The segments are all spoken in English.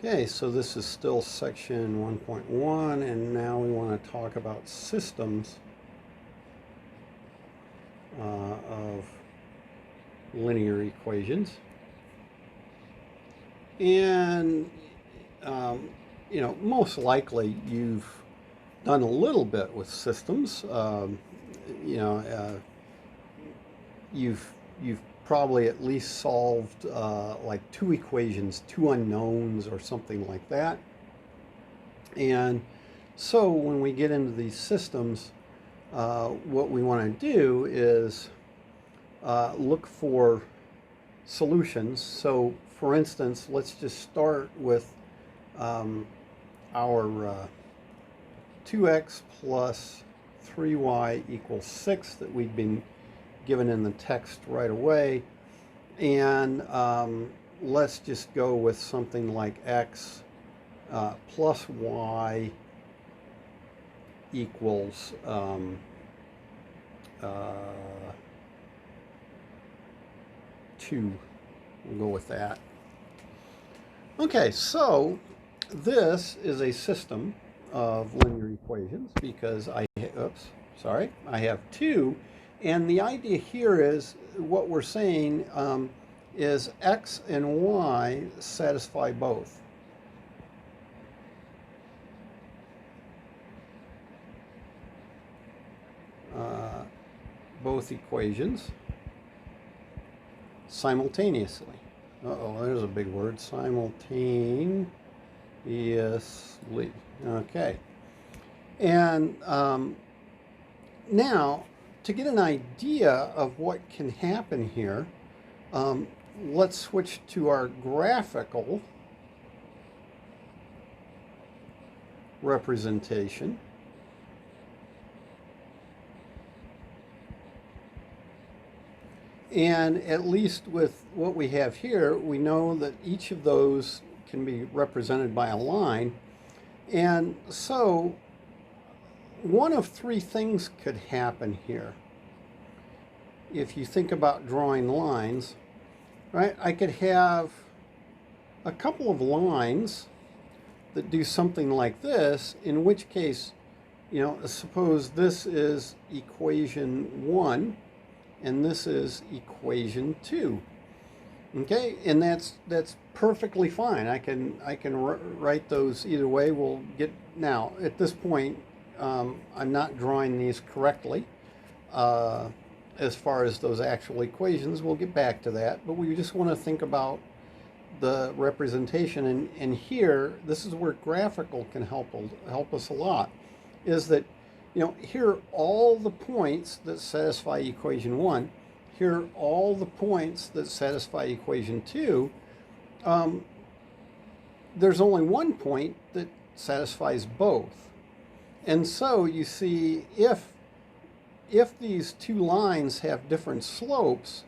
Okay, so this is still section 1.1, and now we want to talk about systems of linear equations. And, most likely you've done a little bit with systems. You've probably at least solved like two equations, two unknowns or something like that. And so when we get into these systems, what we want to do is look for solutions. So for instance, let's just start with our 2x plus 3y equals 6 that we've been given in the text right away. And let's just go with something like x plus y equals 2. We'll go with that. Okay, so this is a system of linear equations because I have two. And the idea here is what we're saying is x and y satisfy both. Both equations simultaneously. There's a big word, simultaneously. Okay. And now, to get an idea of what can happen here, let's switch to our graphical representation. And at least with what we have here, we know that each of those can be represented by a line. And so one of three things could happen here. If you think about drawing lines, right, I could have a couple of lines that do something like this, in which case, suppose this is equation 1 and this is equation 2. Okay, and that's perfectly fine. I can write those either way. We'll get now at this point. I'm not drawing these correctly as far as those actual equations. We'll get back to that, but we just want to think about the representation. And here, this is where graphical can help us a lot. Is that here are all the points that satisfy equation 1. Here are all the points that satisfy equation 2. There's only one point that satisfies both. And so you see, if these two lines have different slopes,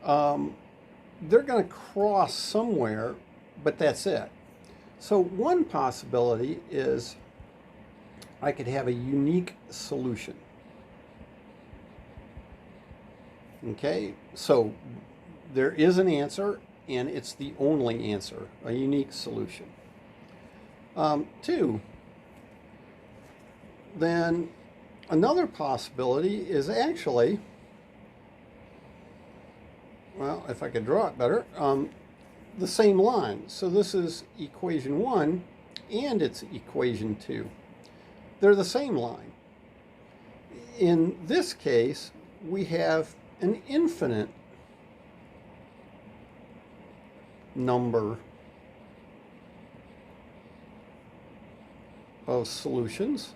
they're going to cross somewhere, but that's it. So one possibility is I could have a unique solution. Okay, so there is an answer, and it's the only answer, a unique solution. 2, then another possibility is actually, well, if I could draw it better, the same line. So this is equation 1 and it's equation 2. They're the same line. In this case, we have an infinite number of solutions.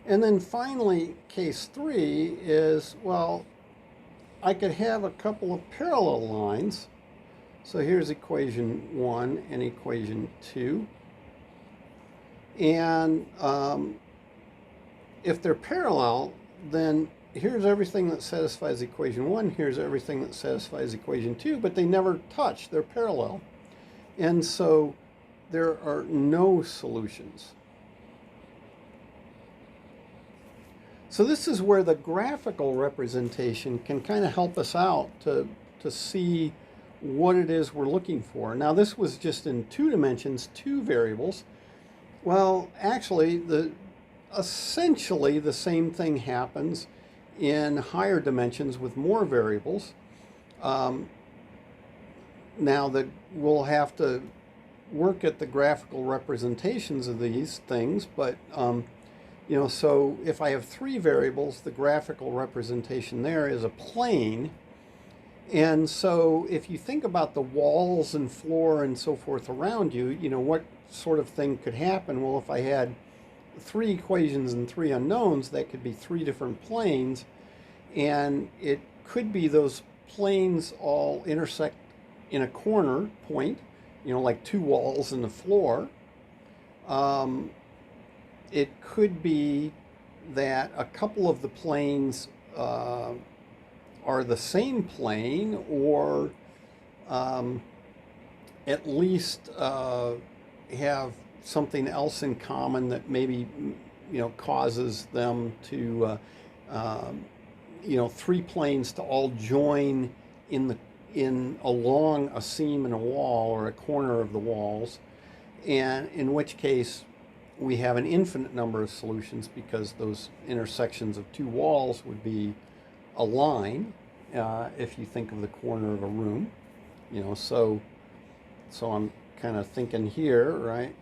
And then finally, case 3 is, well, I could have a couple of parallel lines. So here's equation 1 and equation 2. And if they're parallel, then here's everything that satisfies equation 1, here's everything that satisfies equation 2, but they never touch, they're parallel. And so there are no solutions. So this is where the graphical representation can kind of help us out to to see what it is we're looking for. Now this was just in 2 dimensions, 2 variables. Well, actually, essentially the same thing happens in higher dimensions with more variables. Now that we'll have to work at the graphical representations of these things, but so if I have 3 variables, the graphical representation there is a plane. And so if you think about the walls and floor and so forth around you, what sort of thing could happen? Well, if I had 3 equations and 3 unknowns, that could be 3 different planes, and it could be those planes all intersect in a corner point, like 2 walls and the floor. It could be that a couple of the planes are the same plane, or at least have something else in common that maybe causes them to 3 planes to all join along a seam in a wall or a corner of the walls, and in which case we have an infinite number of solutions, because those intersections of 2 walls would be a line, if you think of the corner of a room, so I'm kind of thinking here, right,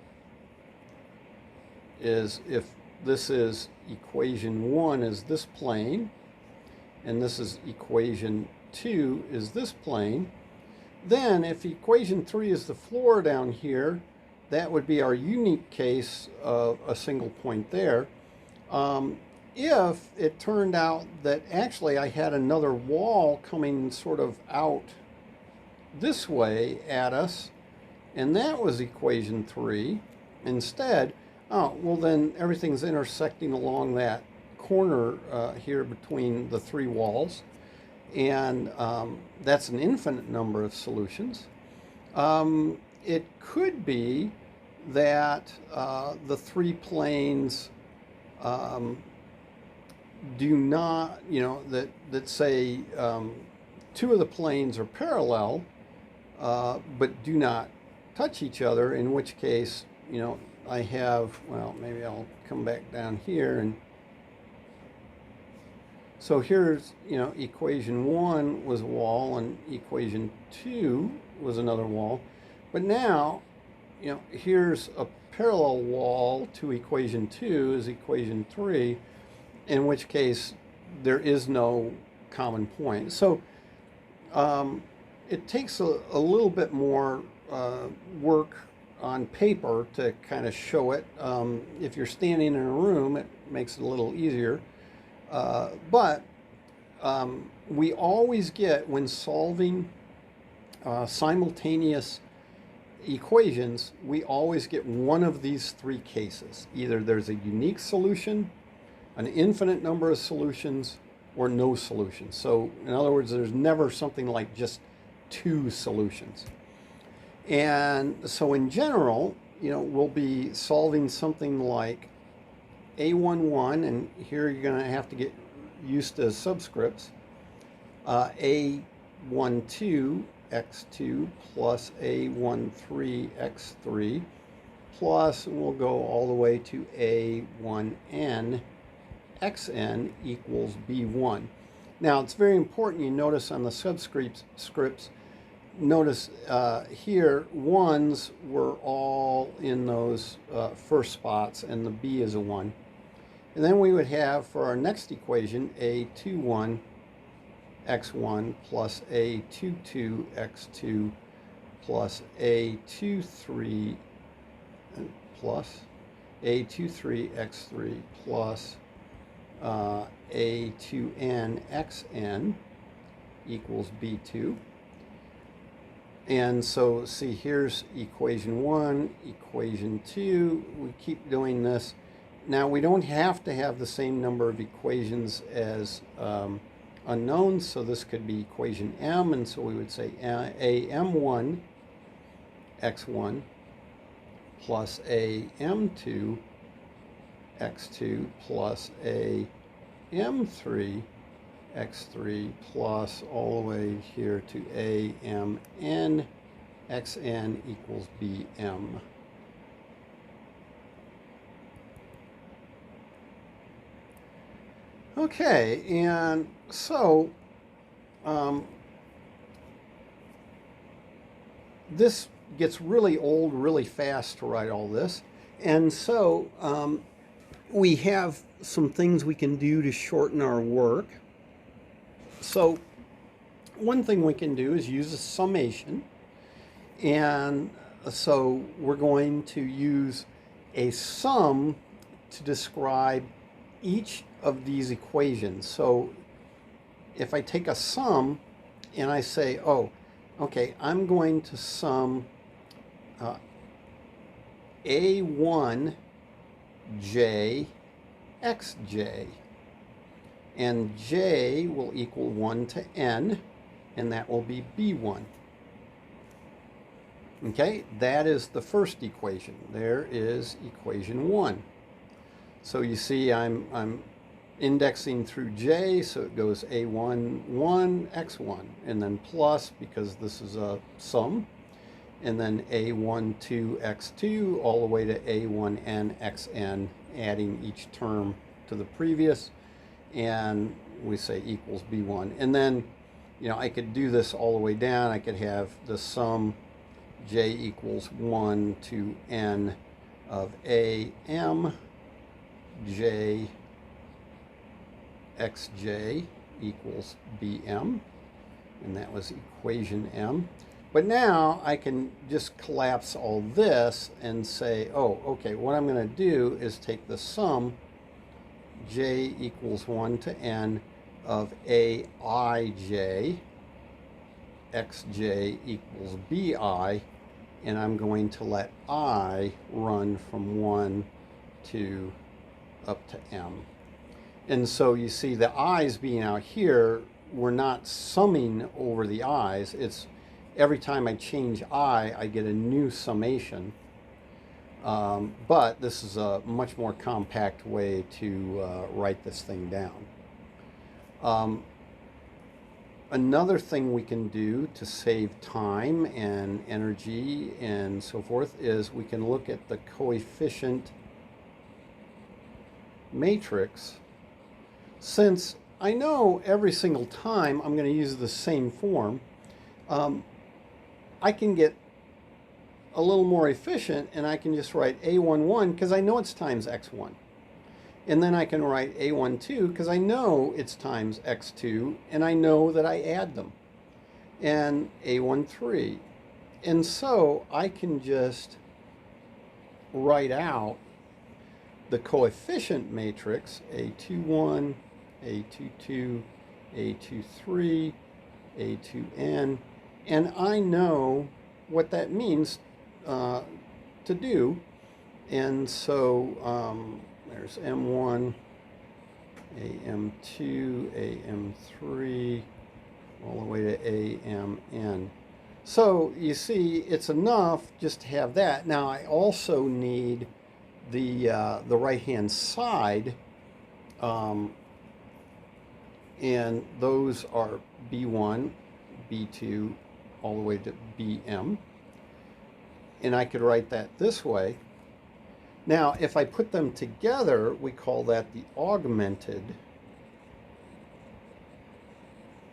is if this is equation 1 is this plane, and this is equation 2 is this plane, then if equation 3 is the floor down here, that would be our unique case of a single point there. If it turned out that actually I had another wall coming sort of out this way at us, and that was equation 3 instead, well then everything's intersecting along that corner here between the 3 walls, and that's an infinite number of solutions. It could be that the 3 planes do not, that say 2 of the planes are parallel, but do not touch each other, in which case, I have, well, maybe I'll come back down here, and so here's, equation 1 was a wall, and equation 2 was another wall. But now, here's a parallel wall to equation 2 is equation 3, in which case there is no common point. So it takes a little bit more work on paper to kind of show it. If you're standing in a room, it makes it a little easier. But we always get, when solving simultaneous equations, we always get one of these 3 cases. Either there's a unique solution, an infinite number of solutions, or no solutions. So in other words, there's never something like just 2 solutions. And so in general, we'll be solving something like A11, and here you're going to have to get used to subscripts, A12 x2 plus A13 x3 plus, and we'll go all the way to A1n xn equals B1. Now it's very important you notice on the subscripts, notice here 1s were all in those first spots, and the B is a 1. And then we would have for our next equation A21 x1 plus A22 x2 plus A23 plus A23 x3 plus A2n xn equals B2. And so see, here's equation 1, equation 2. We keep doing this. Now we don't have to have the same number of equations as unknowns, so this could be equation M, and so we would say AM1 x1 plus AM2 x2 plus AM3 x3 plus all the way here to AMN xn equals BM. Okay, and so this gets really old really fast to write all this. And so we have some things we can do to shorten our work. So one thing we can do is use a summation. And so we're going to use a sum to describe each of these equations. So if I take a sum and I say, oh, okay, I'm going to sum A1J xj, and j will equal 1 to n, and that will be B1. Okay, that is the first equation. There is equation 1. So you see I'm indexing through j, so it goes A1, 1, x1, and then plus, because this is a sum, and then A1, 2, x2, all the way to A1n, xn, adding each term to the previous, and we say equals B1. And then, you know, I could do this all the way down. I could have the sum j equals 1 to n of AM j xj equals BM, and that was equation M. But now I can just collapse all this and say, oh, okay, what I'm going to do is take the sum j equals 1 to n of Aij xj equals Bi, and I'm going to let I run from 1 to up to m. And so you see the i's being out here, we're not summing over the i's. It's every time I change I get a new summation. But this is a much more compact way to write this thing down. Another thing we can do to save time and energy and so forth is we can look at the coefficient matrix. Since I know every single time I'm going to use the same form, I can get a little more efficient, and I can just write A11 because I know it's times x1. And then I can write A12 because I know it's times x2, and I know that I add them. And A13. And so I can just write out the coefficient matrix, A21, A22, A23, A2n, and I know what that means to do. And so there's M1, AM2, AM3, all the way to AMN. So you see, it's enough just to have that. Now I also need the right-hand side, and those are B1, B2, all the way to BM. And I could write that this way. Now, if I put them together, we call that the augmented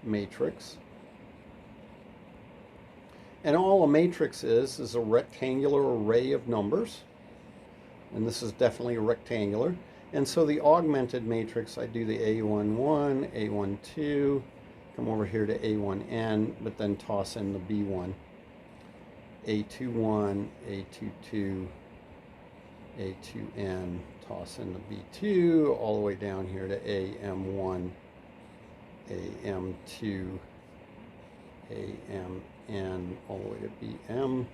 matrix. And all a matrix is a rectangular array of numbers. And this is definitely rectangular. And so the augmented matrix, I do the A11, A12, come over here to A1n, but then toss in the B1. A21, A22, A2n, toss in the B2, all the way down here to AM1, AM2, AMN, all the way to BM.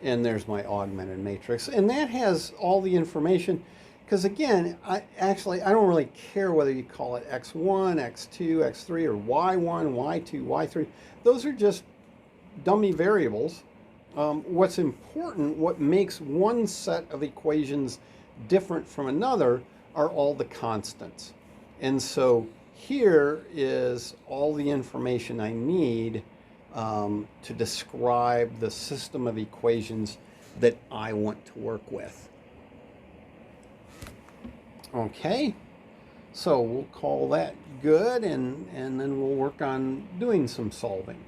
And there's my augmented matrix. And that has all the information, because again, I don't really care whether you call it X1, X2, X3, or Y1, Y2, Y3. Those are just dummy variables. What's important, what makes one set of equations different from another, are all the constants. And so here is all the information I need to describe the system of equations that I want to work with. Okay, so we'll call that good, and then we'll work on doing some solving.